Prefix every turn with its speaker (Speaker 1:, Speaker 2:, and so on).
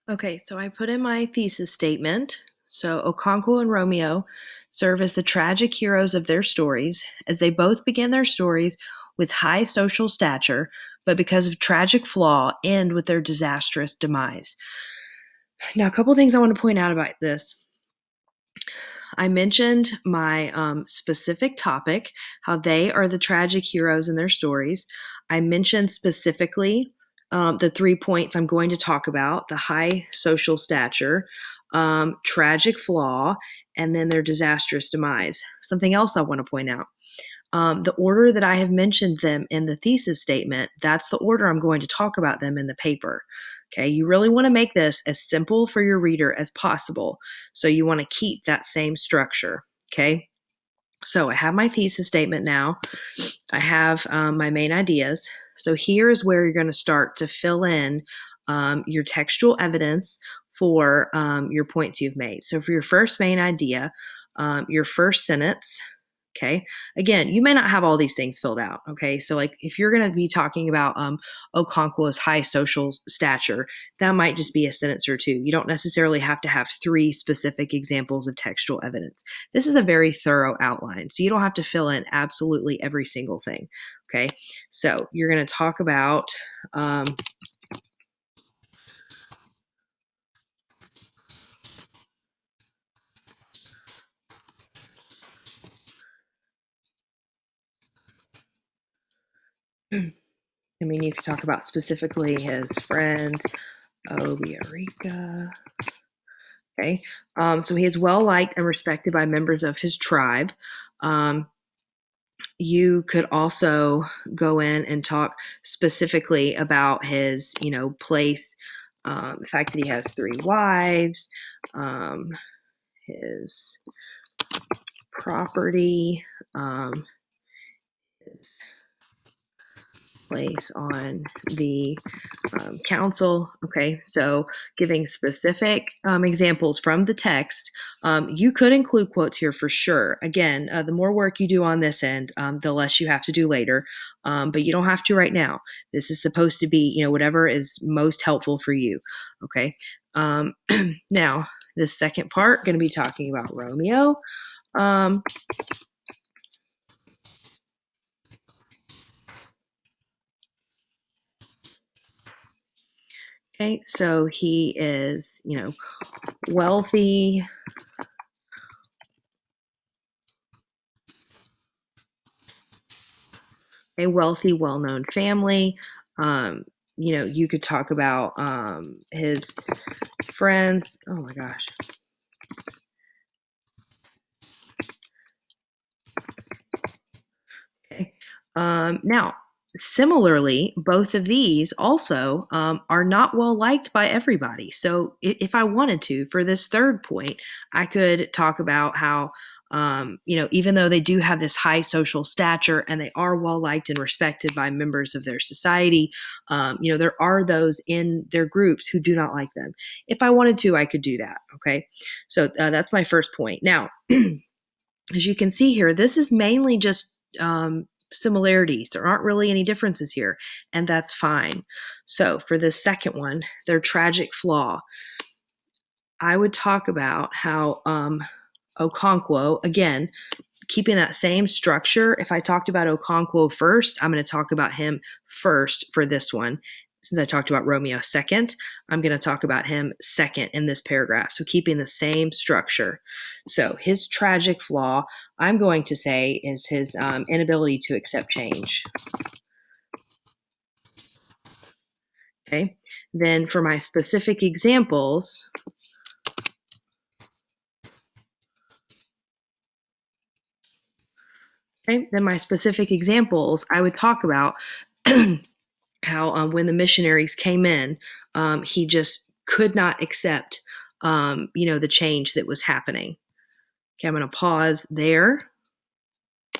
Speaker 1: Okay, so I put in my thesis statement. So Okonkwo and Romeo serve as the tragic heroes of their stories, as they both begin their stories with high social stature, but because of tragic flaw, end with their disastrous demise. Now, a couple things I want to point out about this. I mentioned my specific topic, how they are the tragic heroes in their stories. I mentioned specifically the 3 points I'm going to talk about: the high social stature, tragic flaw, and then their disastrous demise. Something else I want to point out. The order that I have mentioned them in the thesis statement, that's the order I'm going to talk about them in the paper. Okay, you really want to make this as simple for your reader as possible. So you want to keep that same structure. Okay, so I have my thesis statement now. I have my main ideas. So here is where you're going to start to fill in your textual evidence for your points you've made. So for your first main idea, your first sentence. Okay. Again, you may not have all these things filled out. Okay. So, like, if you're going to be talking about Okonkwo's high social stature, that might just be a sentence or two. You don't necessarily have to have three specific examples of textual evidence. This is a very thorough outline. So, you don't have to fill in absolutely every single thing. Okay. So, you're going to talk about. I mean, you could talk about specifically his friend, Obiarika. Okay. So he is well liked and respected by members of his tribe. Um, you could also go in and talk specifically about his, place, the fact that he has three wives, his property, his place on the council. Okay, so giving specific examples from the text. You could include quotes here for sure. Again, the more work you do on this end, the less you have to do later. But you don't have to right now. This is supposed to be, whatever is most helpful for you. Okay. Now, this second part, going to be talking about Romeo. Okay, so he is, wealthy, a wealthy, well-known family. You could talk about his friends. Oh my gosh. Okay. Now, similarly, both of these also are not well liked by everybody. So, if I wanted to, for this third point, I could talk about how, even though they do have this high social stature and they are well liked and respected by members of their society, there are those in their groups who do not like them. If I wanted to, I could do that. Okay. So, that's my first point. Now, as you can see here, this is mainly just similarities. There aren't really any differences here, and that's fine. So for the second one, their tragic flaw, I would talk about how Okonkwo, again, keeping that same structure. If I talked about Okonkwo first, I'm going to talk about him first for this one. Since I talked about Romeo second, I'm going to talk about him second in this paragraph. So keeping the same structure. So his tragic flaw, I'm going to say, is his inability to accept change. Okay. Then for my specific examples, I would talk about how when the missionaries came in, he just could not accept, the change that was happening. Okay, I'm going to pause there.